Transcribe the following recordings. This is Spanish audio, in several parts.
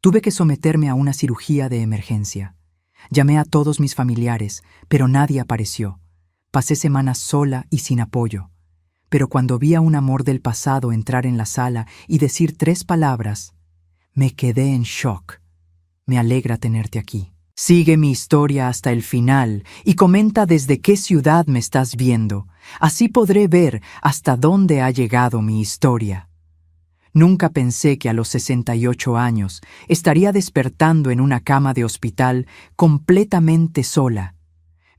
Tuve que someterme a una cirugía de emergencia. Llamé a todos mis familiares, pero nadie apareció. Pasé semanas sola y sin apoyo. Pero cuando vi a un amor del pasado entrar en la sala y decir 3 palabras, me quedé en shock. Me alegra tenerte aquí. Sigue mi historia hasta el final y comenta desde qué ciudad me estás viendo. Así podré ver hasta dónde ha llegado mi historia. Nunca pensé que a los 68 años estaría despertando en una cama de hospital completamente sola,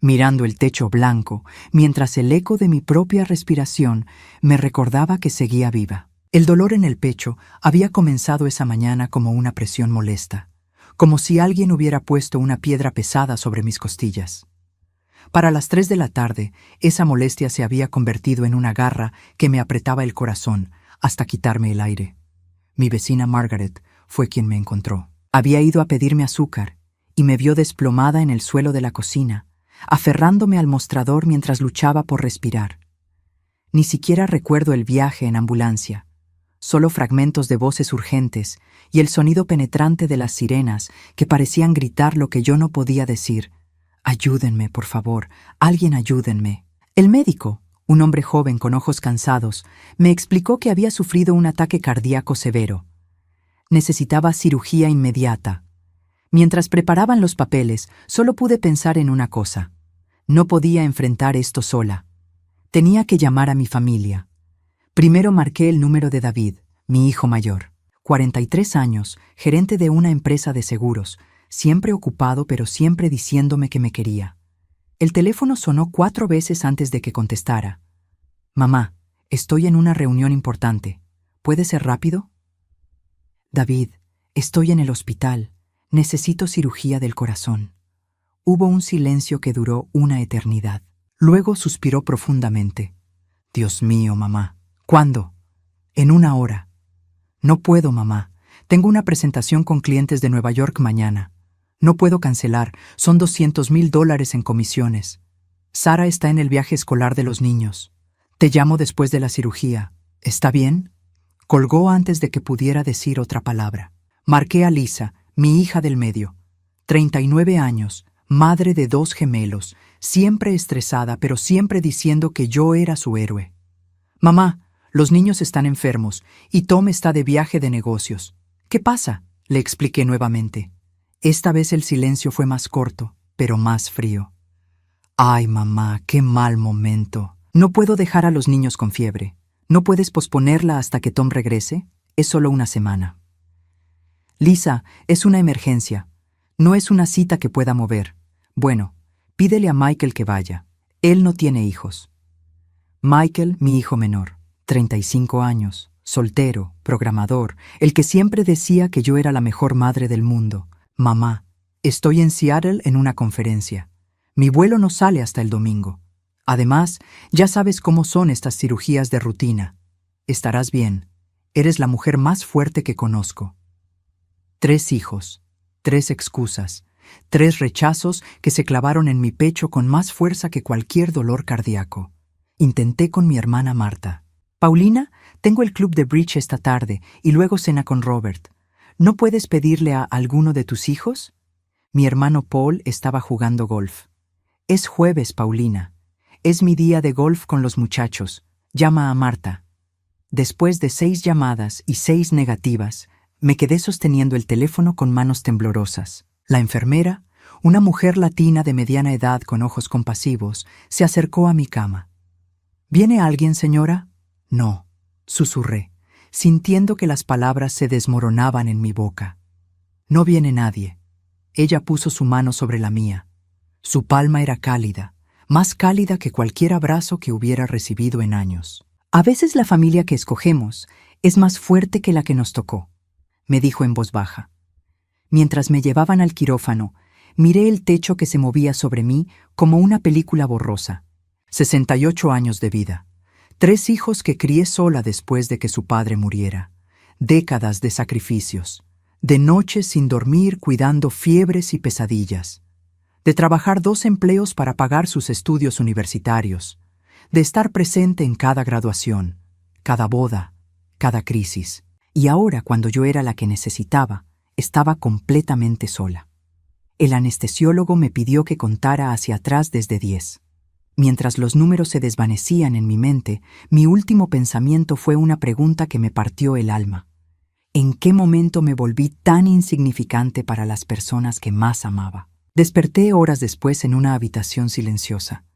mirando el techo blanco, mientras el eco de mi propia respiración me recordaba que seguía viva. El dolor en el pecho había comenzado esa mañana como una presión molesta, como si alguien hubiera puesto una piedra pesada sobre mis costillas. Para las 3 de la tarde, esa molestia se había convertido en una garra que me apretaba el corazón hasta quitarme el aire. Mi vecina Margaret fue quien me encontró. Había ido a pedirme azúcar y me vio desplomada en el suelo de la cocina, aferrándome al mostrador mientras luchaba por respirar. Ni siquiera recuerdo el viaje en ambulancia, solo fragmentos de voces urgentes y el sonido penetrante de las sirenas que parecían gritar lo que yo no podía decir. «Ayúdenme, por favor, alguien ayúdenme». El médico, un hombre joven con ojos cansados, me explicó que había sufrido un ataque cardíaco severo. Necesitaba cirugía inmediata. Mientras preparaban los papeles, solo pude pensar en una cosa. No podía enfrentar esto sola. Tenía que llamar a mi familia. Primero marqué el número de David, mi hijo mayor. 43 años, gerente de una empresa de seguros, siempre ocupado pero siempre diciéndome que me quería. El teléfono sonó 4 veces antes de que contestara. «Mamá, estoy en una reunión importante. ¿Puede ser rápido?» «David, estoy en el hospital. Necesito cirugía del corazón». Hubo un silencio que duró una eternidad. Luego suspiró profundamente. «Dios mío, mamá. ¿Cuándo?» «En 1 hora». «No puedo, mamá. Tengo una presentación con clientes de Nueva York mañana. No puedo cancelar. Son $200,000 en comisiones. Sara está en el viaje escolar de los niños. Te llamo después de la cirugía. ¿Está bien?» Colgó antes de que pudiera decir otra palabra. Marqué a Lisa, mi hija del medio. 39 años, madre de 2 gemelos, siempre estresada pero siempre diciendo que yo era su héroe. «Mamá, los niños están enfermos y Tom está de viaje de negocios. ¿Qué pasa?», le expliqué nuevamente. Esta vez el silencio fue más corto, pero más frío. «Ay, mamá, qué mal momento. No puedo dejar a los niños con fiebre. ¿No puedes posponerla hasta que Tom regrese? Es solo 1 semana». «Lisa, es una emergencia. No es una cita que pueda mover. Bueno, pídele a Michael que vaya. Él no tiene hijos». Michael, mi hijo menor, 35 años, soltero, programador, el que siempre decía que yo era la mejor madre del mundo. «Mamá, estoy en Seattle en una conferencia. Mi vuelo no sale hasta el domingo. Además, ya sabes cómo son estas cirugías de rutina. Estarás bien. Eres la mujer más fuerte que conozco». 3 hijos, 3 excusas, 3 rechazos que se clavaron en mi pecho con más fuerza que cualquier dolor cardíaco. Intenté con mi hermana Marta. «Paulina, tengo el club de bridge esta tarde y luego cena con Robert. ¿No puedes pedirle a alguno de tus hijos?» Mi hermano Paul estaba jugando golf. «Es jueves, Paulina. Es mi día de golf con los muchachos. Llama a Marta». Después de 6 llamadas y 6 negativas, me quedé sosteniendo el teléfono con manos temblorosas. La enfermera, una mujer latina de mediana edad con ojos compasivos, se acercó a mi cama. «¿Viene alguien, señora?» «No», susurré, sintiendo que las palabras se desmoronaban en mi boca. «No viene nadie». Ella puso su mano sobre la mía. Su palma era cálida, más cálida que cualquier abrazo que hubiera recibido en años. «A veces la familia que escogemos es más fuerte que la que nos tocó», me dijo en voz baja. Mientras me llevaban al quirófano, miré el techo que se movía sobre mí como una película borrosa. 68 años de vida. 3 hijos que crié sola después de que su padre muriera. Décadas de sacrificios. De noches sin dormir cuidando fiebres y pesadillas. De trabajar 2 empleos para pagar sus estudios universitarios. De estar presente en cada graduación, cada boda, cada crisis. Y ahora, cuando yo era la que necesitaba, Estaba completamente sola. El anestesiólogo me pidió que contara hacia atrás desde 10. Mientras los números se desvanecían en mi mente, mi último pensamiento fue una pregunta que me partió el alma. ¿En qué momento me volví tan insignificante para las personas que más amaba? Desperté horas después en una habitación silenciosa.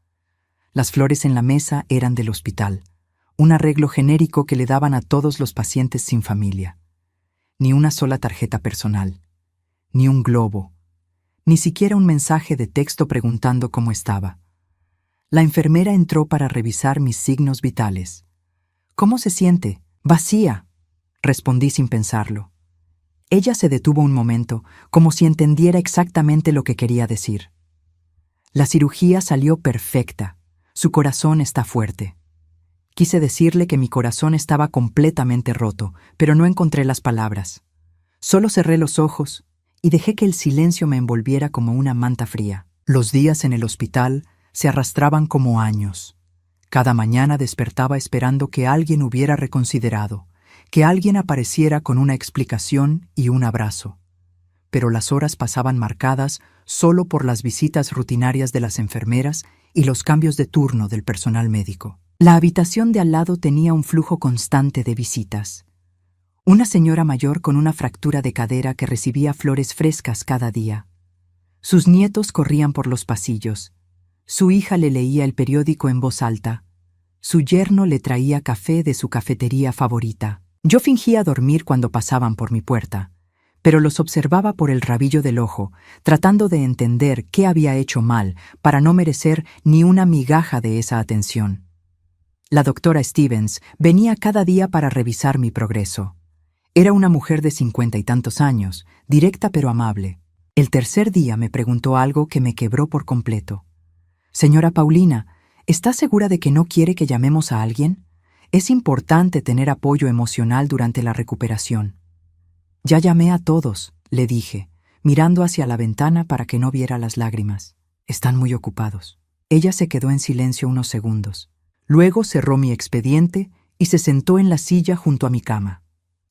Las flores en la mesa eran del hospital, un arreglo genérico que le daban a todos los pacientes sin familia. Ni una sola tarjeta personal, ni un globo, ni siquiera un mensaje de texto preguntando cómo estaba. La enfermera entró para revisar mis signos vitales. «¿Cómo se siente? Vacía», respondí sin pensarlo. Ella se detuvo un momento, como si entendiera exactamente lo que quería decir. «La cirugía salió perfecta. Su corazón está fuerte». Quise decirle que mi corazón estaba completamente roto, pero no encontré las palabras. Solo cerré los ojos y dejé que el silencio me envolviera como una manta fría. Los días en el hospital se arrastraban como años. Cada mañana despertaba esperando que alguien hubiera reconsiderado, que alguien apareciera con una explicación y un abrazo. Pero las horas pasaban marcadas solo por las visitas rutinarias de las enfermeras y los cambios de turno del personal médico. La habitación de al lado tenía un flujo constante de visitas. Una señora mayor con una fractura de cadera que recibía flores frescas cada día. Sus nietos corrían por los pasillos. Su hija le leía el periódico en voz alta. Su yerno le traía café de su cafetería favorita. Yo fingía dormir cuando pasaban por mi puerta, pero los observaba por el rabillo del ojo, tratando de entender qué había hecho mal para no merecer ni una migaja de esa atención. La doctora Stevens venía cada día para revisar mi progreso. Era una mujer de 50 y tantos años, directa pero amable. El tercer día me preguntó algo que me quebró por completo. «Señora Paulina, ¿está segura de que no quiere que llamemos a alguien? Es importante tener apoyo emocional durante la recuperación». «Ya llamé a todos», le dije, mirando hacia la ventana para que no viera las lágrimas. «Están muy ocupados». Ella se quedó en silencio unos segundos. Luego cerró mi expediente y se sentó en la silla junto a mi cama.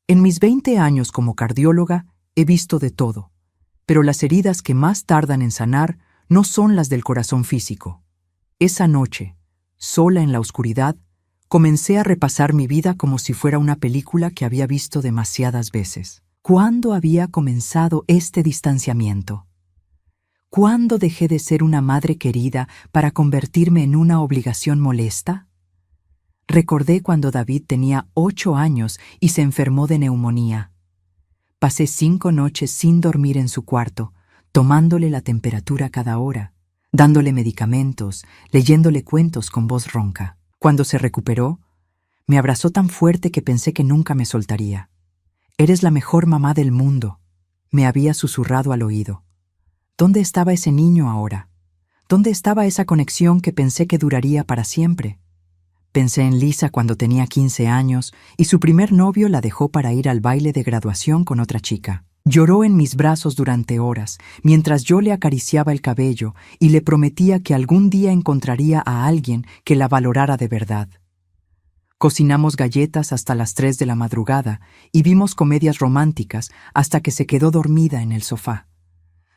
En mis 20 años como cardióloga he visto de todo, pero las heridas que más tardan en sanar no son las del corazón físico. Esa noche, sola en la oscuridad, comencé a repasar mi vida como si fuera una película que había visto demasiadas veces. ¿Cuándo había comenzado este distanciamiento? ¿Cuándo dejé de ser una madre querida para convertirme en una obligación molesta? Recordé cuando David tenía 8 años y se enfermó de neumonía. Pasé 5 noches sin dormir en su cuarto, tomándole la temperatura cada hora, dándole medicamentos, leyéndole cuentos con voz ronca. Cuando se recuperó, me abrazó tan fuerte que pensé que nunca me soltaría. «Eres la mejor mamá del mundo», me había susurrado al oído. ¿Dónde estaba ese niño ahora? ¿Dónde estaba esa conexión que pensé que duraría para siempre? Pensé en Lisa cuando tenía 15 años y su primer novio la dejó para ir al baile de graduación con otra chica. Lloró en mis brazos durante horas, mientras yo le acariciaba el cabello y le prometía que algún día encontraría a alguien que la valorara de verdad. Cocinamos galletas hasta las 3 de la madrugada y vimos comedias románticas hasta que se quedó dormida en el sofá.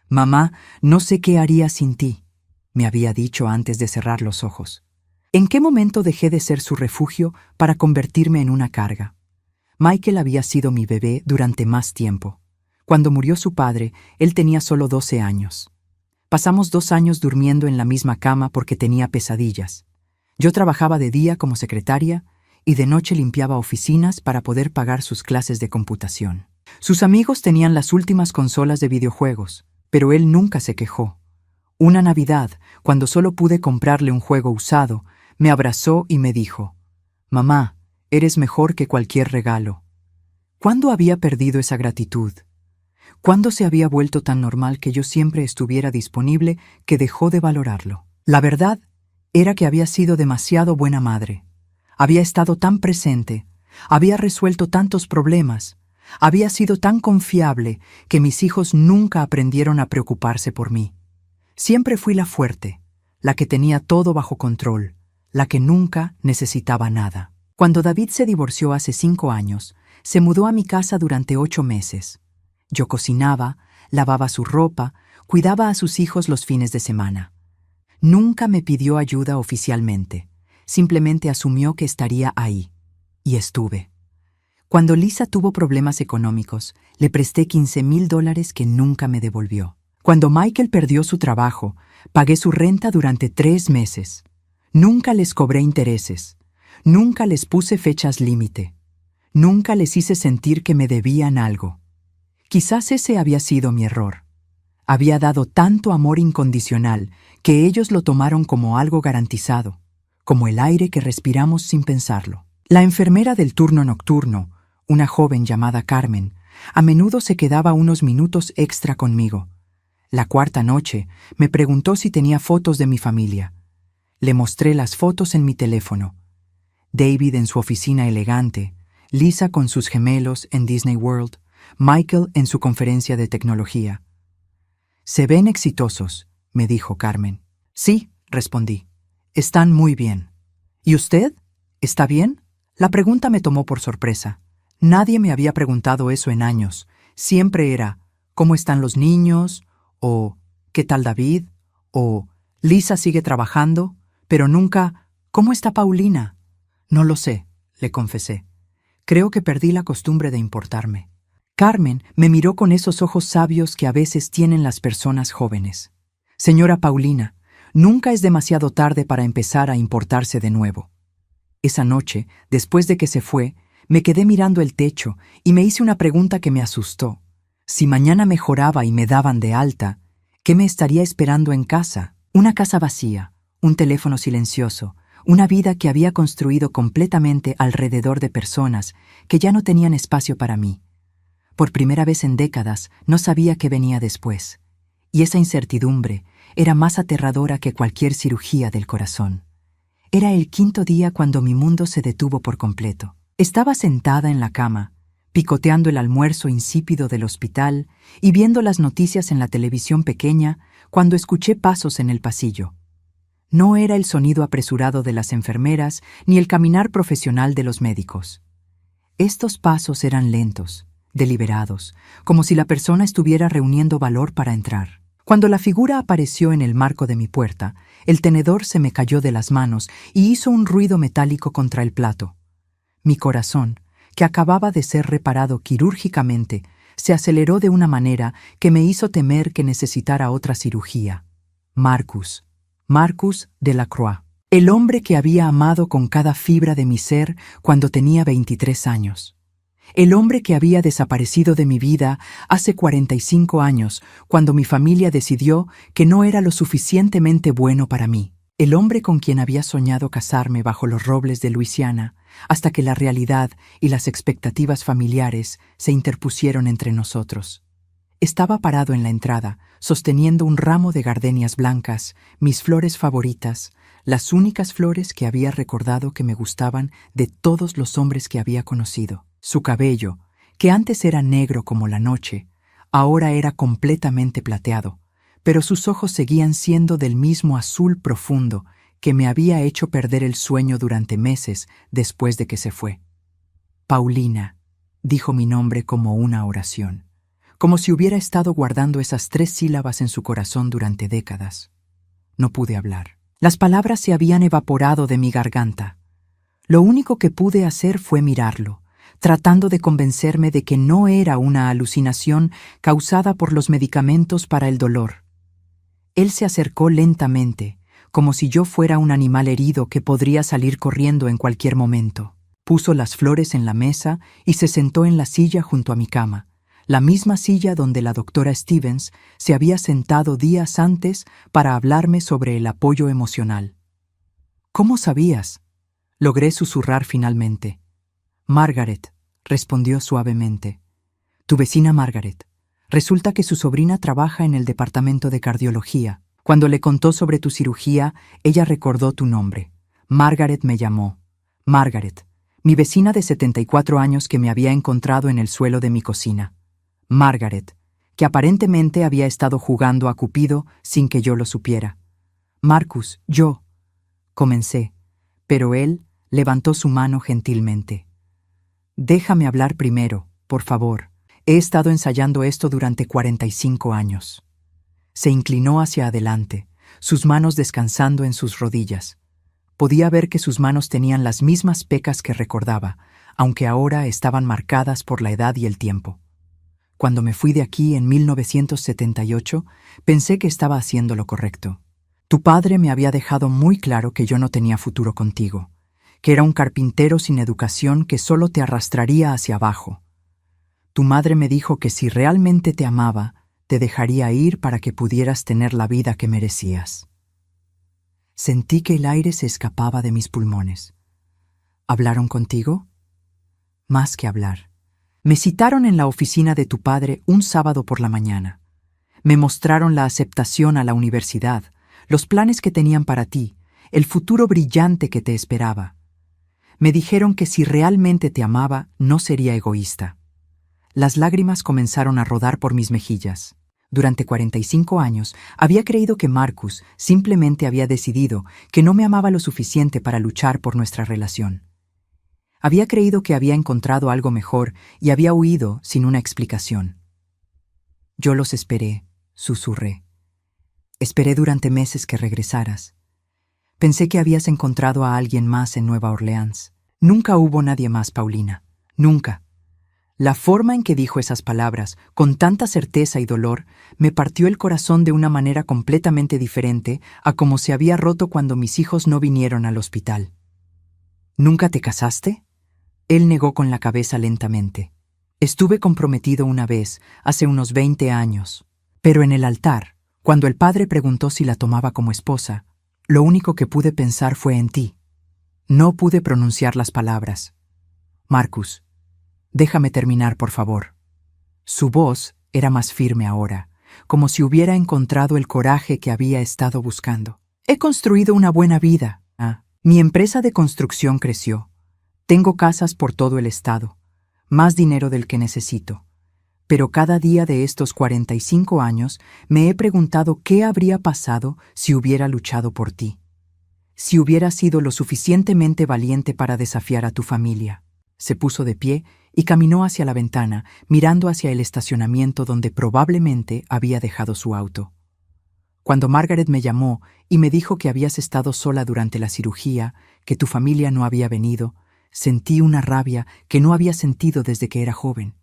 «Mamá, no sé qué haría sin ti», me había dicho antes de cerrar los ojos. ¿En qué momento dejé de ser su refugio para convertirme en una carga? Michael había sido mi bebé durante más tiempo. Cuando murió su padre, él tenía solo 12 años. Pasamos 2 años durmiendo en la misma cama porque tenía pesadillas. Yo trabajaba de día como secretaria y de noche limpiaba oficinas para poder pagar sus clases de computación. Sus amigos tenían las últimas consolas de videojuegos, pero él nunca se quejó. Una Navidad, cuando solo pude comprarle un juego usado, me abrazó y me dijo: «Mamá, eres mejor que cualquier regalo». ¿Cuándo había perdido esa gratitud? ¿Cuándo se había vuelto tan normal que yo siempre estuviera disponible que dejó de valorarlo? La verdad era que había sido demasiado buena madre. Había estado tan presente, había resuelto tantos problemas, había sido tan confiable que mis hijos nunca aprendieron a preocuparse por mí. Siempre fui la fuerte, la que tenía todo bajo control, la que nunca necesitaba nada. Cuando David se divorció hace 5 años, se mudó a mi casa durante 8 meses. Yo cocinaba, lavaba su ropa, cuidaba a sus hijos los fines de semana. Nunca me pidió ayuda oficialmente, simplemente asumió que estaría ahí. Y estuve. Cuando Lisa tuvo problemas económicos, le presté $15,000 que nunca me devolvió. Cuando Michael perdió su trabajo, pagué su renta durante 3 meses. Nunca les cobré intereses. Nunca les puse fechas límite. Nunca les hice sentir que me debían algo. Quizás ese había sido mi error. Había dado tanto amor incondicional que ellos lo tomaron como algo garantizado, como el aire que respiramos sin pensarlo. La enfermera del turno nocturno, una joven llamada Carmen, a menudo se quedaba unos minutos extra conmigo. La 4ª noche me preguntó si tenía fotos de mi familia. Le mostré las fotos en mi teléfono. David en su oficina elegante, Lisa con sus gemelos en Disney World, Michael en su conferencia de tecnología. «Se ven exitosos», me dijo Carmen. «Sí», respondí. «Están muy bien». «¿Y usted? ¿Está bien?». La pregunta me tomó por sorpresa. Nadie me había preguntado eso en años. Siempre era, ¿cómo están los niños? O, ¿qué tal David? O, ¿Lisa sigue trabajando? Pero nunca, ¿cómo está Paulina? No lo sé, le confesé. Creo que perdí la costumbre de importarme. Carmen me miró con esos ojos sabios que a veces tienen las personas jóvenes. Señora Paulina, nunca es demasiado tarde para empezar a importarse de nuevo. Esa noche, después de que se fue, me quedé mirando el techo y me hice una pregunta que me asustó. Si mañana mejoraba y me daban de alta, ¿qué me estaría esperando en casa? Una casa vacía, un teléfono silencioso, una vida que había construido completamente alrededor de personas que ya no tenían espacio para mí. Por primera vez en décadas, no sabía qué venía después. Y esa incertidumbre era más aterradora que cualquier cirugía del corazón. Era el 5.º día cuando mi mundo se detuvo por completo. Estaba sentada en la cama, picoteando el almuerzo insípido del hospital y viendo las noticias en la televisión pequeña cuando escuché pasos en el pasillo. No era el sonido apresurado de las enfermeras ni el caminar profesional de los médicos. Estos pasos eran lentos, deliberados, como si la persona estuviera reuniendo valor para entrar. Cuando la figura apareció en el marco de mi puerta, el tenedor se me cayó de las manos y hizo un ruido metálico contra el plato. Mi corazón, que acababa de ser reparado quirúrgicamente, se aceleró de una manera que me hizo temer que necesitara otra cirugía. Marcus Delacroix, el hombre que había amado con cada fibra de mi ser cuando tenía 23 años. El hombre que había desaparecido de mi vida hace 45 años, cuando mi familia decidió que no era lo suficientemente bueno para mí. El hombre con quien había soñado casarme bajo los robles de Luisiana, hasta que la realidad y las expectativas familiares se interpusieron entre nosotros. Estaba parado en la entrada, sosteniendo un ramo de gardenias blancas, mis flores favoritas, las únicas flores que había recordado que me gustaban de todos los hombres que había conocido. Su cabello, que antes era negro como la noche, ahora era completamente plateado, pero sus ojos seguían siendo del mismo azul profundo que me había hecho perder el sueño durante meses después de que se fue. Paulina, dijo mi nombre como una oración, como si hubiera estado guardando esas 3 sílabas en su corazón durante décadas. No pude hablar. Las palabras se habían evaporado de mi garganta. Lo único que pude hacer fue mirarlo, tratando de convencerme de que no era una alucinación causada por los medicamentos para el dolor. Él se acercó lentamente, como si yo fuera un animal herido que podría salir corriendo en cualquier momento. Puso las flores en la mesa y se sentó en la silla junto a mi cama, la misma silla donde la doctora Stevens se había sentado días antes para hablarme sobre el apoyo emocional. «¿Cómo sabías?», logré susurrar finalmente. «Margaret», respondió suavemente. «Tu vecina Margaret. Resulta que su sobrina trabaja en el departamento de cardiología. Cuando le contó sobre tu cirugía, ella recordó tu nombre. Margaret me llamó. Margaret, mi vecina de 74 años que me había encontrado en el suelo de mi cocina. Margaret, que aparentemente había estado jugando a Cupido sin que yo lo supiera. Marcus, yo», comencé, pero él levantó su mano gentilmente. «Déjame hablar primero, por favor. He estado ensayando esto durante 45 años. Se inclinó hacia adelante, sus manos descansando en sus rodillas. Podía ver que sus manos tenían las mismas pecas que recordaba, aunque ahora estaban marcadas por la edad y el tiempo. Cuando me fui de aquí en 1978, pensé que estaba haciendo lo correcto. Tu padre me había dejado muy claro que yo no tenía futuro contigo, que era un carpintero sin educación que solo te arrastraría hacia abajo. Tu madre me dijo que si realmente te amaba, te dejaría ir para que pudieras tener la vida que merecías. Sentí que el aire se escapaba de mis pulmones. ¿Hablaron contigo? Más que hablar. Me citaron en la oficina de tu padre un sábado por la mañana. Me mostraron la aceptación a la universidad, los planes que tenían para ti, el futuro brillante que te esperaba. Me dijeron que si realmente te amaba, no sería egoísta. Las lágrimas comenzaron a rodar por mis mejillas. Durante 45 años había creído que Marcus simplemente había decidido que no me amaba lo suficiente para luchar por nuestra relación. Había creído que había encontrado algo mejor y había huido sin una explicación. Yo los esperé, susurré. Esperé durante meses que regresaras. Pensé que habías encontrado a alguien más en Nueva Orleans. Nunca hubo nadie más, Paulina. Nunca. La forma en que dijo esas palabras, con tanta certeza y dolor, me partió el corazón de una manera completamente diferente a como se había roto cuando mis hijos no vinieron al hospital. ¿Nunca te casaste? Él negó con la cabeza lentamente. Estuve comprometido una vez, hace unos 20 años. Pero en el altar, cuando el padre preguntó si la tomaba como esposa, lo único que pude pensar fue en ti. No pude pronunciar las palabras. Marcus, déjame terminar, por favor. Su voz era más firme ahora, como si hubiera encontrado el coraje que había estado buscando. He construido una buena vida. Mi empresa de construcción creció. Tengo casas por todo el estado, más dinero del que necesito. Pero cada día de estos 45 años me he preguntado qué habría pasado si hubiera luchado por ti. Si hubiera sido lo suficientemente valiente para desafiar a tu familia. Se puso de pie y caminó hacia la ventana, mirando hacia el estacionamiento donde probablemente había dejado su auto. Cuando Margaret me llamó y me dijo que habías estado sola durante la cirugía, que tu familia no había venido, sentí una rabia que no había sentido desde que era joven.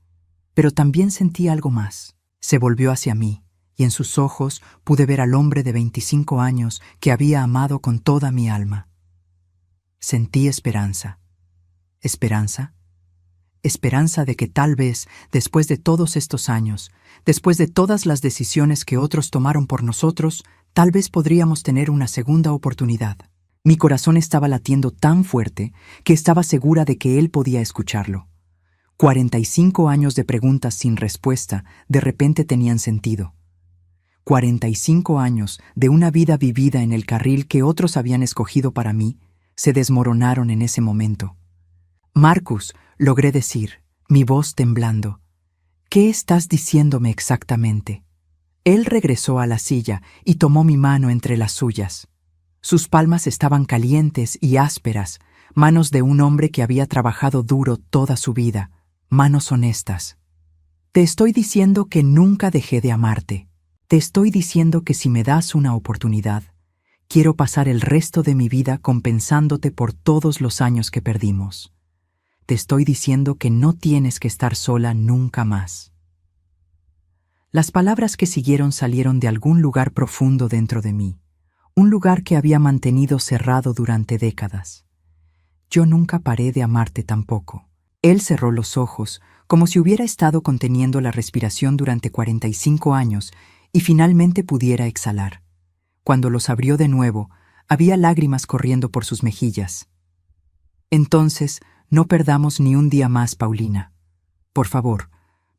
Pero también sentí algo más. Se volvió hacia mí, y en sus ojos pude ver al hombre de 25 años que había amado con toda mi alma. Sentí esperanza. ¿Esperanza? Esperanza de que tal vez, después de todos estos años, después de todas las decisiones que otros tomaron por nosotros, tal vez podríamos tener una segunda oportunidad. Mi corazón estaba latiendo tan fuerte que estaba segura de que él podía escucharlo. 45 años de preguntas sin respuesta de repente tenían sentido. 45 años de una vida vivida en el carril que otros habían escogido para mí se desmoronaron en ese momento. Marcus, logré decir, mi voz temblando. ¿Qué estás diciéndome exactamente? Él regresó a la silla y tomó mi mano entre las suyas. Sus palmas estaban calientes y ásperas, manos de un hombre que había trabajado duro toda su vida, manos honestas. Te estoy diciendo que nunca dejé de amarte. Te estoy diciendo que si me das una oportunidad, quiero pasar el resto de mi vida compensándote por todos los años que perdimos. Te estoy diciendo que no tienes que estar sola nunca más. Las palabras que siguieron salieron de algún lugar profundo dentro de mí, un lugar que había mantenido cerrado durante décadas. Yo nunca paré de amarte tampoco. Él cerró los ojos, como si hubiera estado conteniendo la respiración durante 45 años y finalmente pudiera exhalar. Cuando los abrió de nuevo, había lágrimas corriendo por sus mejillas. Entonces, no perdamos ni un día más, Paulina. Por favor,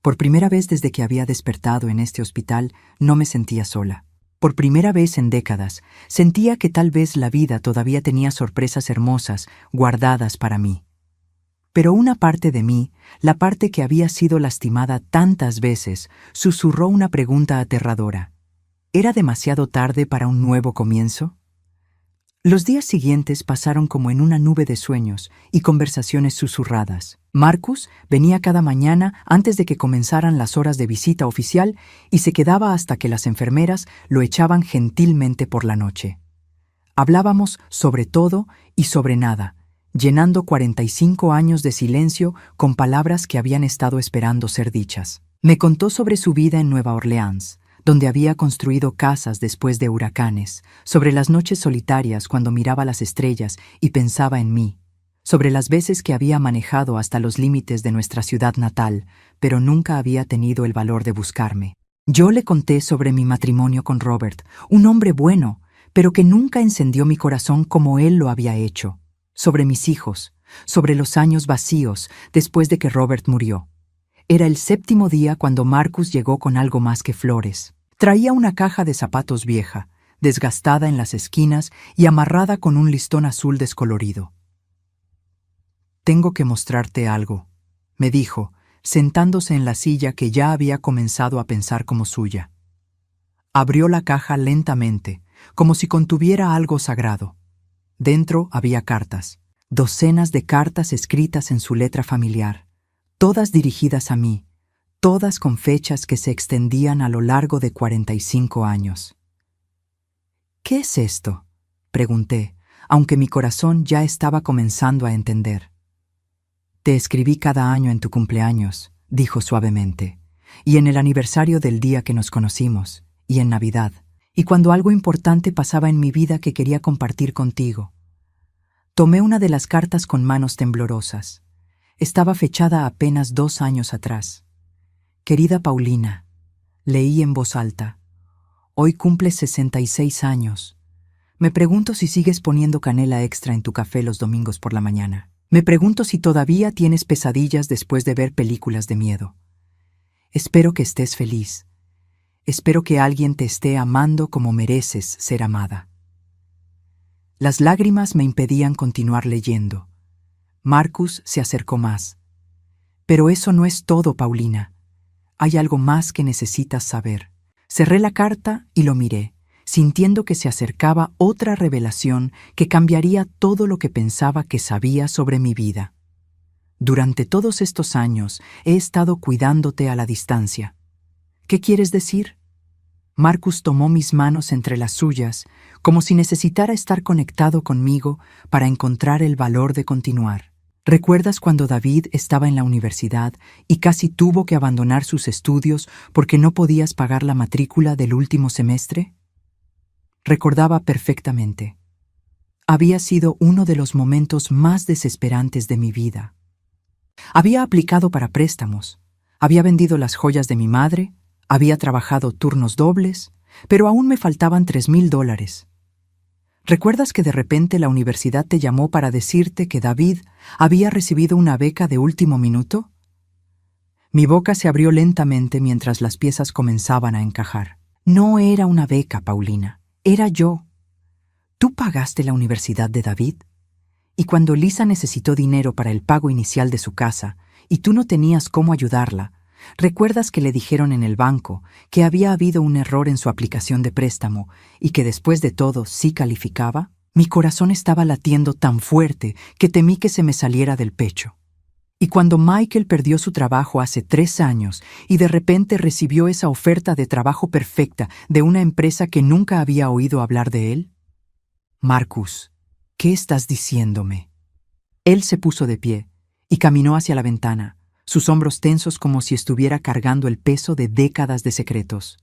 por primera vez desde que había despertado en este hospital, no me sentía sola. Por primera vez en décadas, sentía que tal vez la vida todavía tenía sorpresas hermosas guardadas para mí. Pero una parte de mí, la parte que había sido lastimada tantas veces, susurró una pregunta aterradora. ¿Era demasiado tarde para un nuevo comienzo? Los días siguientes pasaron como en una nube de sueños y conversaciones susurradas. Marcus venía cada mañana antes de que comenzaran las horas de visita oficial y se quedaba hasta que las enfermeras lo echaban gentilmente por la noche. Hablábamos sobre todo y sobre nada, llenando 45 años de silencio con palabras que habían estado esperando ser dichas. Me contó sobre su vida en Nueva Orleans, donde había construido casas después de huracanes, sobre las noches solitarias cuando miraba las estrellas y pensaba en mí, sobre las veces que había manejado hasta los límites de nuestra ciudad natal, pero nunca había tenido el valor de buscarme. Yo le conté sobre mi matrimonio con Robert, un hombre bueno, pero que nunca encendió mi corazón como él lo había hecho, sobre mis hijos, sobre los años vacíos después de que Robert murió. Era el 7º día cuando Marcus llegó con algo más que flores. Traía una caja de zapatos vieja, desgastada en las esquinas y amarrada con un listón azul descolorido. «Tengo que mostrarte algo», me dijo, sentándose en la silla que ya había comenzado a pensar como suya. Abrió la caja lentamente, como si contuviera algo sagrado. Dentro había cartas, docenas de cartas escritas en su letra familiar, todas dirigidas a mí, todas con fechas que se extendían a lo largo de 45 años. «¿Qué es esto?», pregunté, aunque mi corazón ya estaba comenzando a entender. «Te escribí cada año en tu cumpleaños», dijo suavemente, «y en el aniversario del día que nos conocimos, y en Navidad, y cuando algo importante pasaba en mi vida que quería compartir contigo». Tomé una de las cartas con manos temblorosas. Estaba fechada apenas 2 años atrás. «Querida Paulina», leí en voz alta, «hoy cumples 66 años. Me pregunto si sigues poniendo canela extra en tu café los domingos por la mañana. Me pregunto si todavía tienes pesadillas después de ver películas de miedo. Espero que estés feliz. Espero que alguien te esté amando como mereces ser amada». Las lágrimas me impedían continuar leyendo. Marcus se acercó más. «Pero eso no es todo, Paulina. Hay algo más que necesitas saber». Cerré la carta y lo miré, sintiendo que se acercaba otra revelación que cambiaría todo lo que pensaba que sabía sobre mi vida. «Durante todos estos años he estado cuidándote a la distancia». «¿Qué quieres decir?». Marcus tomó mis manos entre las suyas, como si necesitara estar conectado conmigo para encontrar el valor de continuar. «¿Recuerdas cuando David estaba en la universidad y casi tuvo que abandonar sus estudios porque no podías pagar la matrícula del último semestre?». Recordaba perfectamente. Había sido uno de los momentos más desesperantes de mi vida. Había aplicado para préstamos, había vendido las joyas de mi madre, había trabajado turnos dobles, pero aún me faltaban $3,000. ¿Recuerdas que de repente la universidad te llamó para decirte que David había recibido una beca de último minuto? Mi boca se abrió lentamente mientras las piezas comenzaban a encajar. No era una beca, Paulina, era yo. ¿Tú pagaste la universidad de David? Y cuando Lisa necesitó dinero para el pago inicial de su casa y tú no tenías cómo ayudarla, ¿recuerdas que le dijeron en el banco que había habido un error en su aplicación de préstamo y que después de todo sí calificaba? Mi corazón estaba latiendo tan fuerte que temí que se me saliera del pecho. Y cuando Michael perdió su trabajo hace 3 años y de repente recibió esa oferta de trabajo perfecta de una empresa que nunca había oído hablar de él. «Marcus, ¿qué estás diciéndome?». Él se puso de pie y caminó hacia la ventana, sus hombros tensos como si estuviera cargando el peso de décadas de secretos.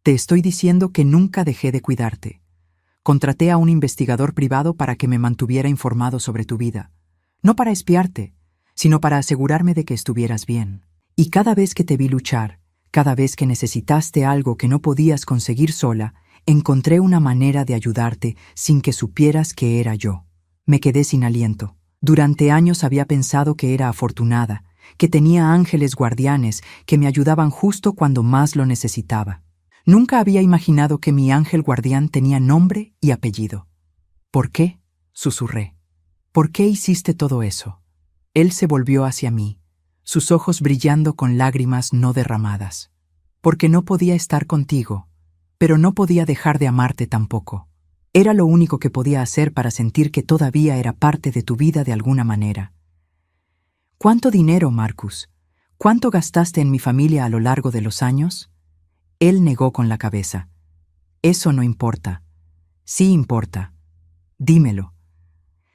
«Te estoy diciendo que nunca dejé de cuidarte. Contraté a un investigador privado para que me mantuviera informado sobre tu vida. No para espiarte, sino para asegurarme de que estuvieras bien. Y cada vez que te vi luchar, cada vez que necesitaste algo que no podías conseguir sola, encontré una manera de ayudarte sin que supieras que era yo». Me quedé sin aliento. Durante años había pensado que era afortunada, que tenía ángeles guardianes que me ayudaban justo cuando más lo necesitaba. Nunca había imaginado que mi ángel guardián tenía nombre y apellido. «¿Por qué?», susurré. «¿Por qué hiciste todo eso?». Él se volvió hacia mí, sus ojos brillando con lágrimas no derramadas. «Porque no podía estar contigo, pero no podía dejar de amarte tampoco. Era lo único que podía hacer para sentir que todavía era parte de tu vida de alguna manera. ¿Cuánto dinero, Marcus? ¿Cuánto gastaste en mi familia a lo largo de los años? Él negó con la cabeza. Eso no importa. Sí importa. Dímelo.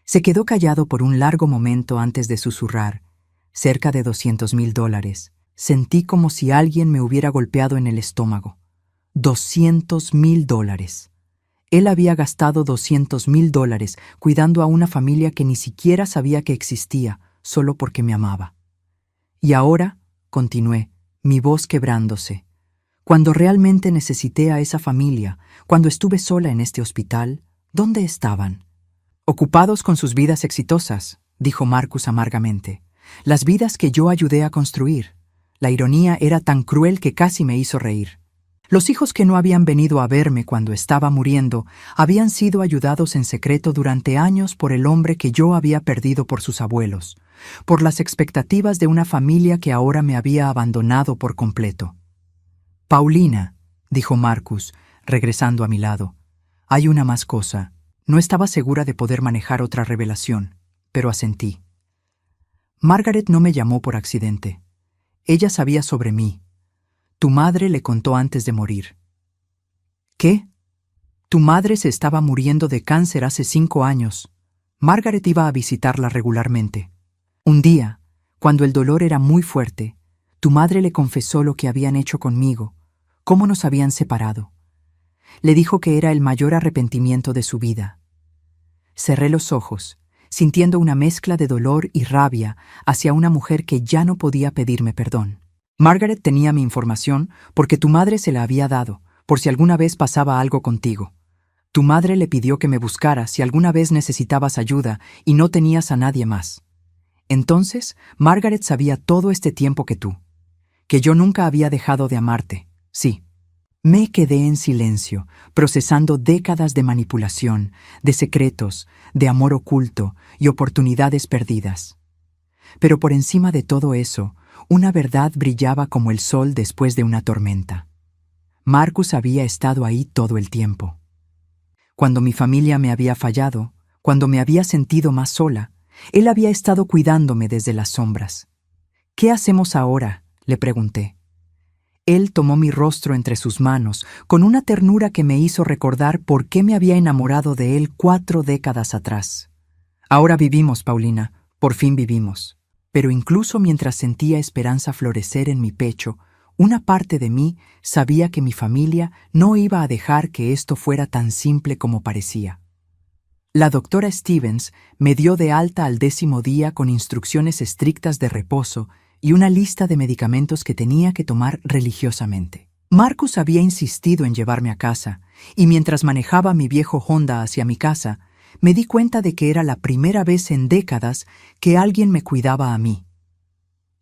Se quedó callado por un largo momento antes de susurrar. Cerca de $200,000. Sentí como si alguien me hubiera golpeado en el estómago. $200,000. Él había gastado $200,000 cuidando a una familia que ni siquiera sabía que existía, solo porque me amaba. Y ahora, continué, mi voz quebrándose, cuando realmente necesité a esa familia, cuando estuve sola en este hospital, ¿dónde estaban? Ocupados con sus vidas exitosas, dijo Marcus amargamente. Las vidas que yo ayudé a construir. La ironía era tan cruel que casi me hizo reír. Los hijos que no habían venido a verme cuando estaba muriendo habían sido ayudados en secreto durante años por el hombre que yo había perdido por sus abuelos, por las expectativas de una familia que ahora me había abandonado por completo. Paulina, dijo Marcus, regresando a mi lado, hay una más cosa. No estaba segura de poder manejar otra revelación, pero asentí. Margaret no me llamó por accidente. Ella sabía sobre mí. Tu madre le contó antes de morir. ¿Qué? Tu madre se estaba muriendo de cáncer hace 5 años. Margaret iba a visitarla regularmente. Un día, cuando el dolor era muy fuerte, tu madre le confesó lo que habían hecho conmigo, cómo nos habían separado. Le dijo que era el mayor arrepentimiento de su vida. Cerré los ojos, sintiendo una mezcla de dolor y rabia hacia una mujer que ya no podía pedirme perdón. Margaret tenía mi información porque tu madre se la había dado, por si alguna vez pasaba algo contigo. Tu madre le pidió que me buscara si alguna vez necesitabas ayuda y no tenías a nadie más. Entonces, Margaret sabía todo este tiempo que tú. Que yo nunca había dejado de amarte, sí. Me quedé en silencio, procesando décadas de manipulación, de secretos, de amor oculto y oportunidades perdidas. Pero por encima de todo eso, una verdad brillaba como el sol después de una tormenta. Marcus había estado ahí todo el tiempo. Cuando mi familia me había fallado, cuando me había sentido más sola, él había estado cuidándome desde las sombras. ¿Qué hacemos ahora?, le pregunté. Él tomó mi rostro entre sus manos, con una ternura que me hizo recordar por qué me había enamorado de él 4 décadas atrás. Ahora vivimos, Paulina, por fin vivimos. Pero incluso mientras sentía esperanza florecer en mi pecho, una parte de mí sabía que mi familia no iba a dejar que esto fuera tan simple como parecía. La doctora Stevens me dio de alta al 10º día con instrucciones estrictas de reposo y una lista de medicamentos que tenía que tomar religiosamente. Marcus había insistido en llevarme a casa, y mientras manejaba mi viejo Honda hacia mi casa, me di cuenta de que era la primera vez en décadas que alguien me cuidaba a mí.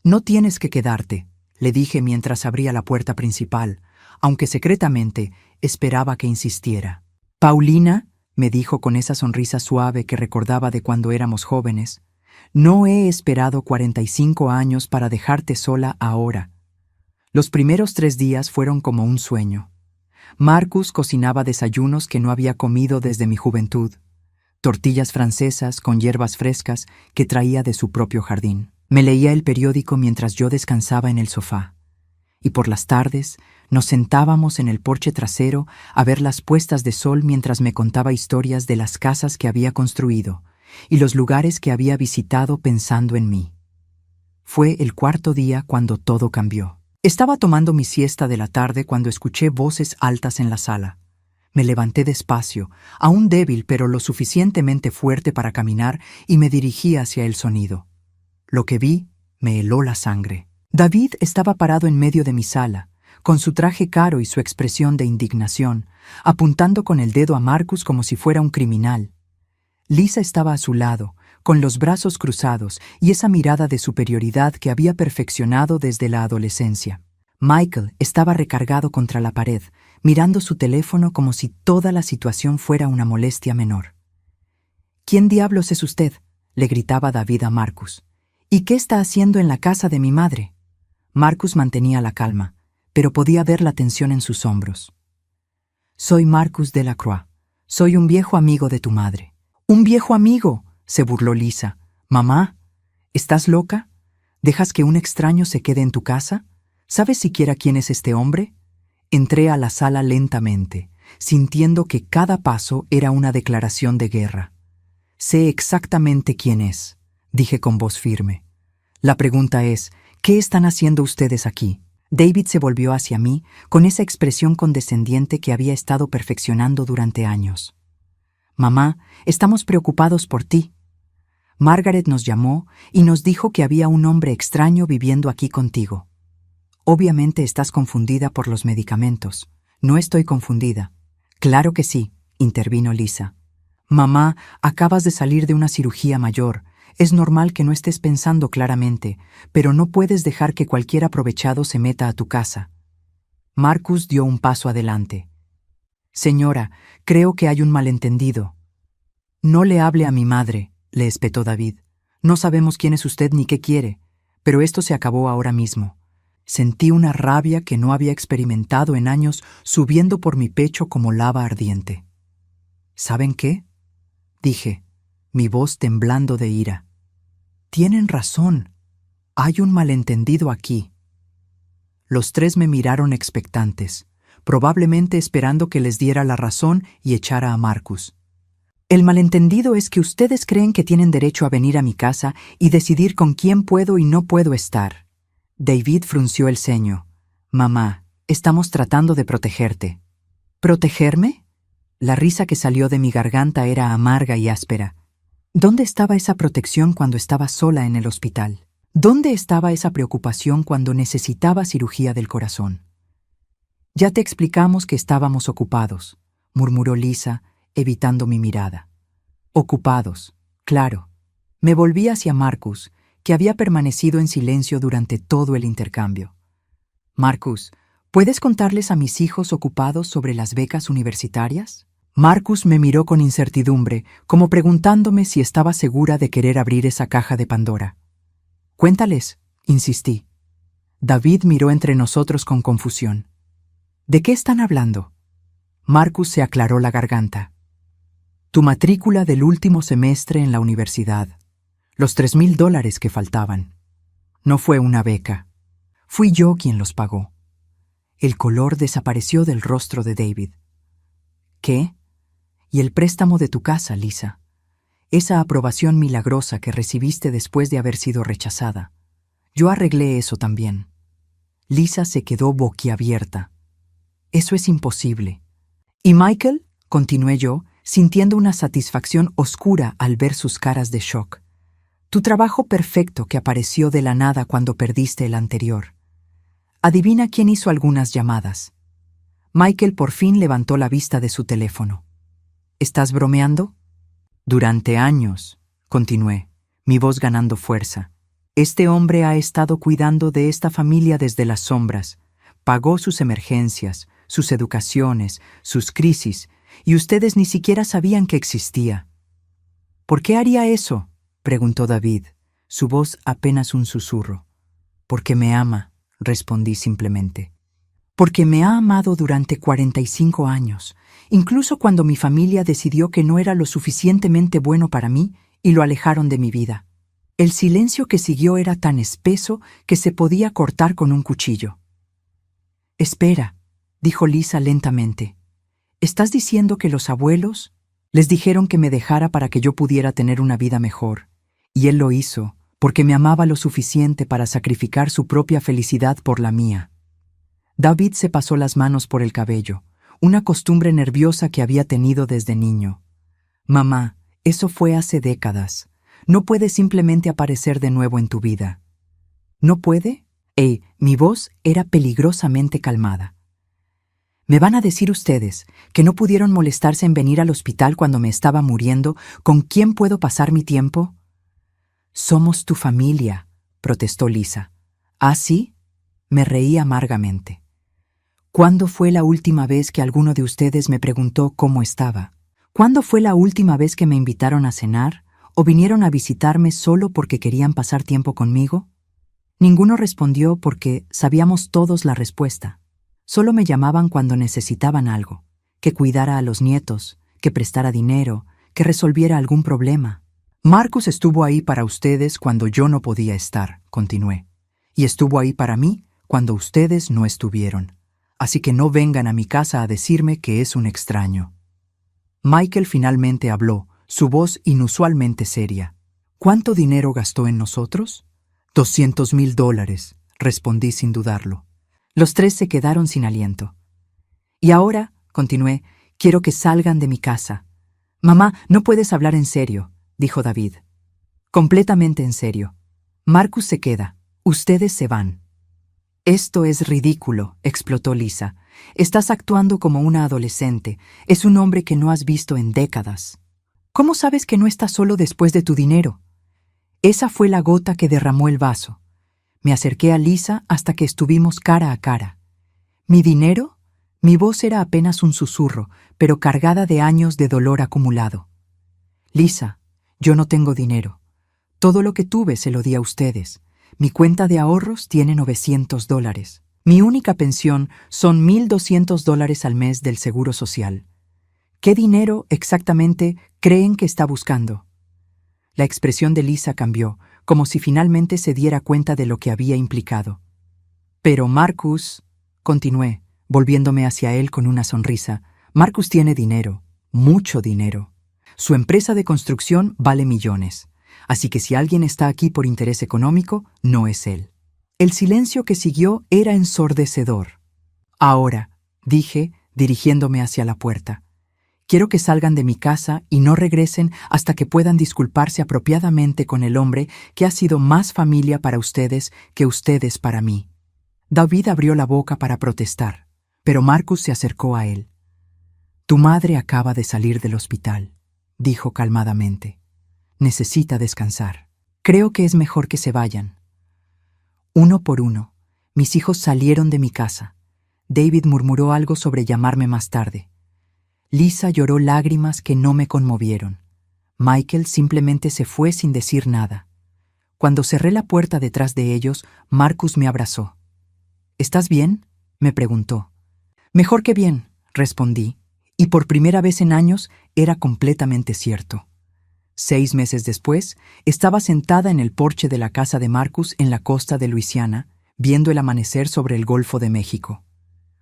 No tienes que quedarte, le dije mientras abría la puerta principal, aunque secretamente esperaba que insistiera. Paulina, me dijo con esa sonrisa suave que recordaba de cuando éramos jóvenes, no he esperado 45 años para dejarte sola ahora. Los primeros 3 días fueron como un sueño. Marcus cocinaba desayunos que no había comido desde mi juventud. Tortillas francesas con hierbas frescas que traía de su propio jardín. Me leía el periódico mientras yo descansaba en el sofá. Y por las tardes nos sentábamos en el porche trasero a ver las puestas de sol mientras me contaba historias de las casas que había construido y los lugares que había visitado pensando en mí. Fue el 4.º día cuando todo cambió. Estaba tomando mi siesta de la tarde cuando escuché voces altas en la sala. Me levanté despacio, aún débil pero lo suficientemente fuerte para caminar, y me dirigí hacia el sonido. Lo que vi me heló la sangre. David estaba parado en medio de mi sala, con su traje caro y su expresión de indignación, apuntando con el dedo a Marcus como si fuera un criminal. Lisa estaba a su lado, con los brazos cruzados y esa mirada de superioridad que había perfeccionado desde la adolescencia. Michael estaba recargado contra la pared, mirando su teléfono como si toda la situación fuera una molestia menor. «¿Quién diablos es usted?», le gritaba David a Marcus. «¿Y qué está haciendo en la casa de mi madre?». Marcus mantenía la calma, pero podía ver la tensión en sus hombros. «Soy Marcus Delacroix. Soy un viejo amigo de tu madre. ¡Un viejo amigo!, se burló Lisa. Mamá, ¿estás loca? ¿Dejas que un extraño se quede en tu casa? ¿Sabes siquiera quién es este hombre? Entré a la sala lentamente, sintiendo que cada paso era una declaración de guerra. Sé exactamente quién es, dije con voz firme. La pregunta es, ¿qué están haciendo ustedes aquí? David se volvió hacia mí con esa expresión condescendiente que había estado perfeccionando durante años. Mamá, estamos preocupados por ti. Margaret nos llamó y nos dijo que había un hombre extraño viviendo aquí contigo. Obviamente estás confundida por los medicamentos. No estoy confundida. Claro que sí, intervino Lisa. Mamá, acabas de salir de una cirugía mayor. Es normal que no estés pensando claramente, pero no puedes dejar que cualquier aprovechado se meta a tu casa. Marcus dio un paso adelante. Señora, creo que hay un malentendido. No le hable a mi madre, le espetó David. No sabemos quién es usted ni qué quiere, pero esto se acabó ahora mismo. Sentí una rabia que no había experimentado en años subiendo por mi pecho como lava ardiente. ¿Saben qué?, dije, mi voz temblando de ira. Tienen razón. Hay un malentendido aquí. Los tres me miraron expectantes, probablemente esperando que les diera la razón y echara a Marcus. El malentendido es que ustedes creen que tienen derecho a venir a mi casa y decidir con quién puedo y no puedo estar. David frunció el ceño. Mamá, estamos tratando de protegerte. ¿Protegerme? La risa que salió de mi garganta era amarga y áspera. ¿Dónde estaba esa protección cuando estaba sola en el hospital? ¿Dónde estaba esa preocupación cuando necesitaba cirugía del corazón? Ya te explicamos que estábamos ocupados, murmuró Lisa, evitando mi mirada. Ocupados, claro. Me volví hacia Marcus, que había permanecido en silencio durante todo el intercambio. Marcus, ¿puedes contarles a mis hijos ocupados sobre las becas universitarias? Marcus me miró con incertidumbre, como preguntándome si estaba segura de querer abrir esa caja de Pandora. Cuéntales, insistí. David miró entre nosotros con confusión. ¿De qué están hablando? Marcus se aclaró la garganta. Tu matrícula del último semestre en la universidad. Los $3,000 que faltaban. No fue una beca. Fui yo quien los pagó. El color desapareció del rostro de David. ¿Qué? Y el préstamo de tu casa, Lisa. Esa aprobación milagrosa que recibiste después de haber sido rechazada. Yo arreglé eso también. Lisa se quedó boquiabierta. Eso es imposible. ¿Y Michael?, continué yo, sintiendo una satisfacción oscura al ver sus caras de shock. Tu trabajo perfecto que apareció de la nada cuando perdiste el anterior. Adivina quién hizo algunas llamadas. Michael por fin levantó la vista de su teléfono. ¿Estás bromeando? Durante años, continué, mi voz ganando fuerza. Este hombre ha estado cuidando de esta familia desde las sombras. Pagó sus emergencias, sus educaciones, sus crisis, y ustedes ni siquiera sabían que existía. ¿Por qué haría eso?, preguntó David, su voz apenas un susurro. Porque me ama, respondí simplemente. Porque me ha amado durante 45 años, incluso cuando mi familia decidió que no era lo suficientemente bueno para mí y lo alejaron de mi vida. El silencio que siguió era tan espeso que se podía cortar con un cuchillo. Espera, dijo Lisa lentamente. ¿Estás diciendo que los abuelos les dijeron que me dejara para que yo pudiera tener una vida mejor? Y él lo hizo porque me amaba lo suficiente para sacrificar su propia felicidad por la mía. David se pasó las manos por el cabello, una costumbre nerviosa que había tenido desde niño. Mamá, eso fue hace décadas. No puede simplemente aparecer de nuevo en tu vida. ¿No puede? Mi voz era peligrosamente calmada. ¿Me van a decir ustedes que no pudieron molestarse en venir al hospital cuando me estaba muriendo? ¿Con quién puedo pasar mi tiempo? Somos tu familia, protestó Lisa. ¿Ah, sí? Me reí amargamente. ¿Cuándo fue la última vez que alguno de ustedes me preguntó cómo estaba? ¿Cuándo fue la última vez que me invitaron a cenar o vinieron a visitarme solo porque querían pasar tiempo conmigo? Ninguno respondió porque sabíamos todos la respuesta. Solo me llamaban cuando necesitaban algo, que cuidara a los nietos, que prestara dinero, que resolviera algún problema. Marcus estuvo ahí para ustedes cuando yo no podía estar, continué, y estuvo ahí para mí cuando ustedes no estuvieron. Así que no vengan a mi casa a decirme que es un extraño. Michael finalmente habló, su voz inusualmente seria. ¿Cuánto dinero gastó en nosotros? $200,000, respondí sin dudarlo. Los tres se quedaron sin aliento. Y ahora, continué, quiero que salgan de mi casa. Mamá, no puedes hablar en serio, dijo David. Completamente en serio. Marcus se queda. Ustedes se van. Esto es ridículo, explotó Lisa. Estás actuando como una adolescente. Es un hombre que no has visto en décadas. ¿Cómo sabes que no está solo después de tu dinero? Esa fue la gota que derramó el vaso. Me acerqué a Lisa hasta que estuvimos cara a cara. ¿Mi dinero? Mi voz era apenas un susurro, pero cargada de años de dolor acumulado. Lisa, yo no tengo dinero. Todo lo que tuve se lo di a ustedes. Mi cuenta de ahorros tiene $900. Mi única pensión son $1,200 al mes del Seguro Social. ¿Qué dinero exactamente creen que está buscando? La expresión de Lisa cambió, como si finalmente se diera cuenta de lo que había implicado. Pero Marcus, continué, volviéndome hacia él con una sonrisa, Marcus tiene dinero, mucho dinero. Su empresa de construcción vale millones. Así que si alguien está aquí por interés económico, no es él. El silencio que siguió era ensordecedor. Ahora, dije, dirigiéndome hacia la puerta, quiero que salgan de mi casa y no regresen hasta que puedan disculparse apropiadamente con el hombre que ha sido más familia para ustedes que ustedes para mí. David abrió la boca para protestar, pero Marcus se acercó a él. Tu madre acaba de salir del hospital, dijo calmadamente. Necesita descansar. Creo que es mejor que se vayan. Uno por uno, mis hijos salieron de mi casa. David murmuró algo sobre llamarme más tarde. Lisa lloró lágrimas que no me conmovieron. Michael simplemente se fue sin decir nada. Cuando cerré la puerta detrás de ellos, Marcus me abrazó. ¿Estás bien?, me preguntó. Mejor que bien, respondí, y por primera vez en años era completamente cierto. 6 meses después, estaba sentada en el porche de la casa de Marcus en la costa de Luisiana, viendo el amanecer sobre el Golfo de México.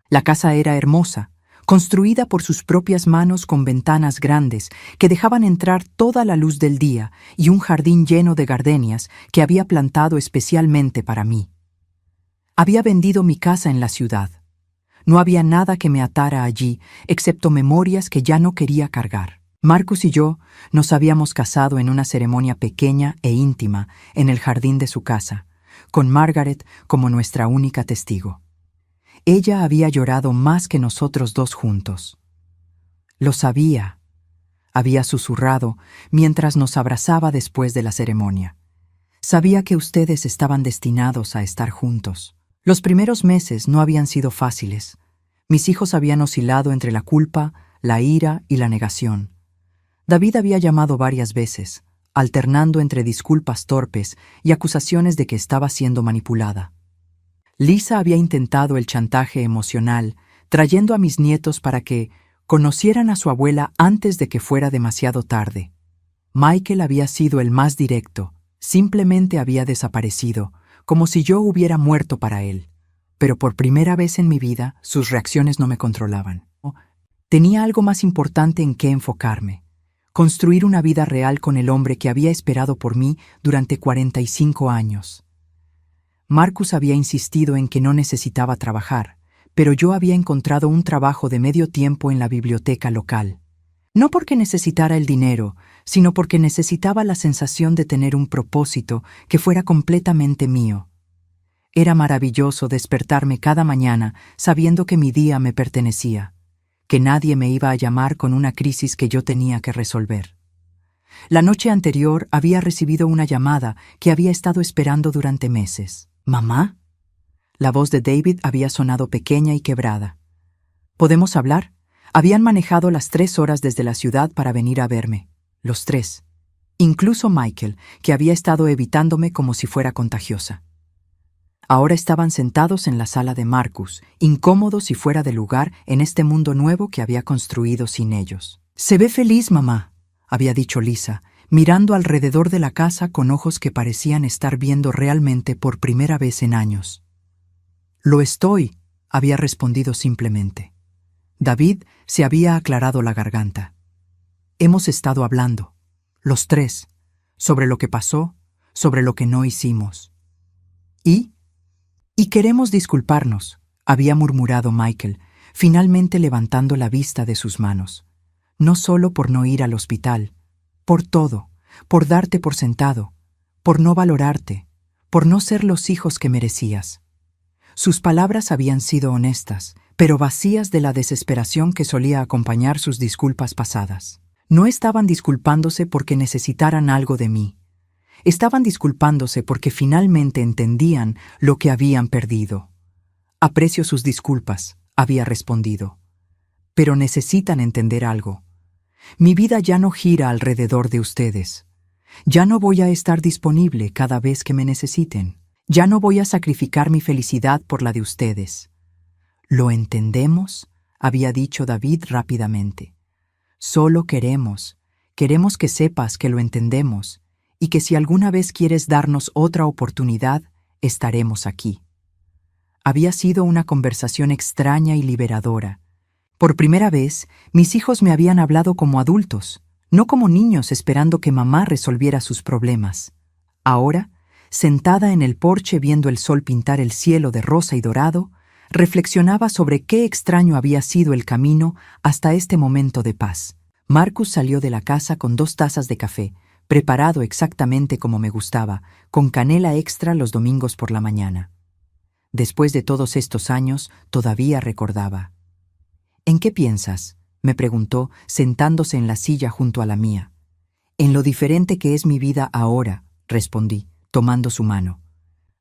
La casa era hermosa, construida por sus propias manos con ventanas grandes que dejaban entrar toda la luz del día y un jardín lleno de gardenias que había plantado especialmente para mí. Había vendido mi casa en la ciudad. No había nada que me atara allí, excepto memorias que ya no quería cargar. Marcus y yo nos habíamos casado en una ceremonia pequeña e íntima en el jardín de su casa, con Margaret como nuestra única testigo. Ella había llorado más que nosotros dos juntos. Lo sabía, había susurrado mientras nos abrazaba después de la ceremonia. Sabía que ustedes estaban destinados a estar juntos. Los primeros meses no habían sido fáciles. Mis hijos habían oscilado entre la culpa, la ira y la negación. David había llamado varias veces, alternando entre disculpas torpes y acusaciones de que estaba siendo manipulada. Lisa había intentado el chantaje emocional, trayendo a mis nietos para que conocieran a su abuela antes de que fuera demasiado tarde. Michael había sido el más directo, simplemente había desaparecido, como si yo hubiera muerto para él. Pero por primera vez en mi vida, sus reacciones no me controlaban. Tenía algo más importante en qué enfocarme. Construir una vida real con el hombre que había esperado por mí durante 45 años. Marcus había insistido en que no necesitaba trabajar, pero yo había encontrado un trabajo de medio tiempo en la biblioteca local. No porque necesitara el dinero, sino porque necesitaba la sensación de tener un propósito que fuera completamente mío. Era maravilloso despertarme cada mañana sabiendo que mi día me pertenecía, que nadie me iba a llamar con una crisis que yo tenía que resolver. La noche anterior había recibido una llamada que había estado esperando durante meses. ¿Mamá? La voz de David había sonado pequeña y quebrada. ¿Podemos hablar? Habían manejado las 3 horas desde la ciudad para venir a verme, los 3. Incluso Michael, que había estado evitándome como si fuera contagiosa. Ahora estaban sentados en la sala de Marcus, incómodos y fuera de lugar en este mundo nuevo que había construido sin ellos. Se ve feliz, mamá, había dicho Lisa, mirando alrededor de la casa con ojos que parecían estar viendo realmente por primera vez en años. Lo estoy, había respondido simplemente. David se había aclarado la garganta. Hemos estado hablando, los tres, sobre lo que pasó, sobre lo que no hicimos. Y queremos disculparnos, había murmurado Michael, finalmente levantando la vista de sus manos. No solo por no ir al hospital, por todo, por darte por sentado, por no valorarte, por no ser los hijos que merecías. Sus palabras habían sido honestas, pero vacías de la desesperación que solía acompañar sus disculpas pasadas. No estaban disculpándose porque necesitaran algo de mí. Estaban disculpándose porque finalmente entendían lo que habían perdido. Aprecio sus disculpas, había respondido. Pero necesitan entender algo. Mi vida ya no gira alrededor de ustedes. Ya no voy a estar disponible cada vez que me necesiten. Ya no voy a sacrificar mi felicidad por la de ustedes. ¿Lo entendemos?, había dicho David rápidamente. Solo queremos que sepas que lo entendemos y que si alguna vez quieres darnos otra oportunidad, estaremos aquí. Había sido una conversación extraña y liberadora. Por primera vez, mis hijos me habían hablado como adultos, no como niños esperando que mamá resolviera sus problemas. Ahora, sentada en el porche viendo el sol pintar el cielo de rosa y dorado, reflexionaba sobre qué extraño había sido el camino hasta este momento de paz. Marcus salió de la casa con 2 tazas de café, preparado exactamente como me gustaba, con canela extra los domingos por la mañana. Después de todos estos años, todavía recordaba. ¿En qué piensas?, me preguntó, sentándose en la silla junto a la mía. En lo diferente que es mi vida ahora, respondí, tomando su mano.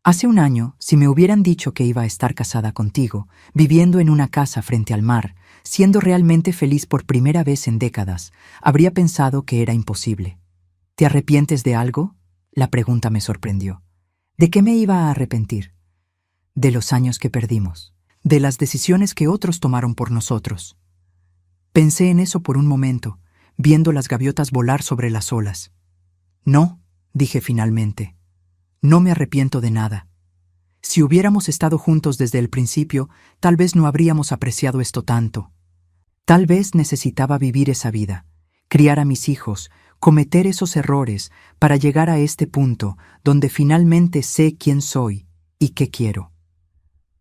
Hace un año, si me hubieran dicho que iba a estar casada contigo, viviendo en una casa frente al mar, siendo realmente feliz por primera vez en décadas, habría pensado que era imposible. ¿Te arrepientes de algo?, la pregunta me sorprendió. ¿De qué me iba a arrepentir? De los años que perdimos, de las decisiones que otros tomaron por nosotros. Pensé en eso por un momento, viendo las gaviotas volar sobre las olas. No, dije finalmente. No me arrepiento de nada. Si hubiéramos estado juntos desde el principio, tal vez no habríamos apreciado esto tanto. Tal vez necesitaba vivir esa vida, criar a mis hijos, cometer esos errores para llegar a este punto donde finalmente sé quién soy y qué quiero.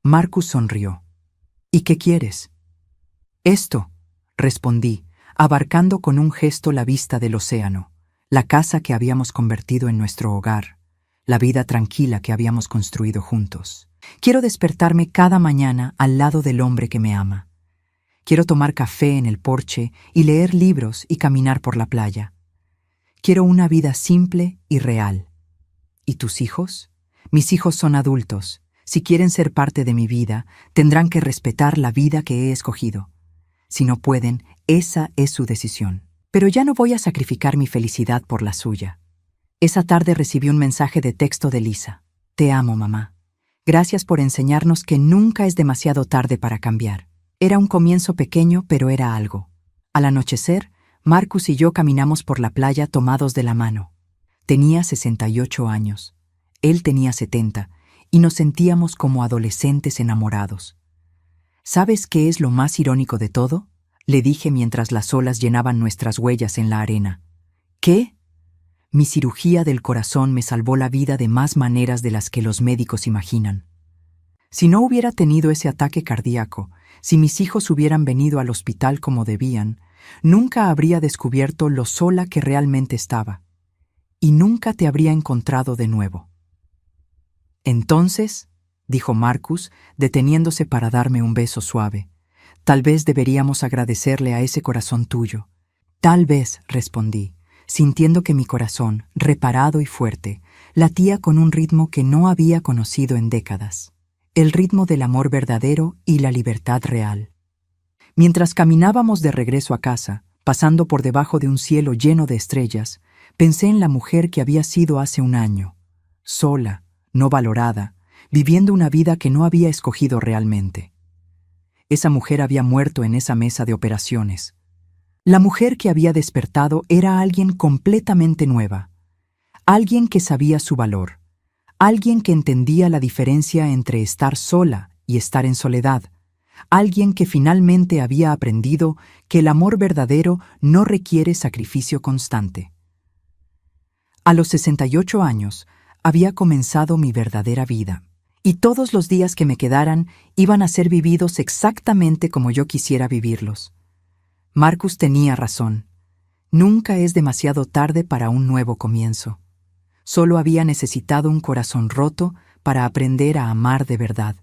Marcus sonrió. ¿Y qué quieres? Esto, respondí, abarcando con un gesto la vista del océano, la casa que habíamos convertido en nuestro hogar, la vida tranquila que habíamos construido juntos. Quiero despertarme cada mañana al lado del hombre que me ama. Quiero tomar café en el porche y leer libros y caminar por la playa. Quiero una vida simple y real. ¿Y tus hijos? Mis hijos son adultos. Si quieren ser parte de mi vida, tendrán que respetar la vida que he escogido. Si no pueden, esa es su decisión. Pero ya no voy a sacrificar mi felicidad por la suya. Esa tarde recibí un mensaje de texto de Lisa. Te amo, mamá. Gracias por enseñarnos que nunca es demasiado tarde para cambiar. Era un comienzo pequeño, pero era algo. Al anochecer, Marcus y yo caminamos por la playa tomados de la mano. Tenía 68 años. Él tenía 70, y nos sentíamos como adolescentes enamorados. ¿Sabes qué es lo más irónico de todo?, le dije mientras las olas llenaban nuestras huellas en la arena. ¿Qué? Mi cirugía del corazón me salvó la vida de más maneras de las que los médicos imaginan. Si no hubiera tenido ese ataque cardíaco, si mis hijos hubieran venido al hospital como debían, nunca habría descubierto lo sola que realmente estaba. Y nunca te habría encontrado de nuevo. Entonces, dijo Marcus, deteniéndose para darme un beso suave, tal vez deberíamos agradecerle a ese corazón tuyo. Tal vez, respondí, sintiendo que mi corazón, reparado y fuerte, latía con un ritmo que no había conocido en décadas. El ritmo del amor verdadero y la libertad real. Mientras caminábamos de regreso a casa, pasando por debajo de un cielo lleno de estrellas, pensé en la mujer que había sido hace un año, sola, no valorada, viviendo una vida que no había escogido realmente. Esa mujer había muerto en esa mesa de operaciones. La mujer que había despertado era alguien completamente nueva, alguien que sabía su valor, alguien que entendía la diferencia entre estar sola y estar en soledad, alguien que finalmente había aprendido que el amor verdadero no requiere sacrificio constante. A los 68 años había comenzado mi verdadera vida, y todos los días que me quedaran iban a ser vividos exactamente como yo quisiera vivirlos. Marcus tenía razón. Nunca es demasiado tarde para un nuevo comienzo. Solo había necesitado un corazón roto para aprender a amar de verdad.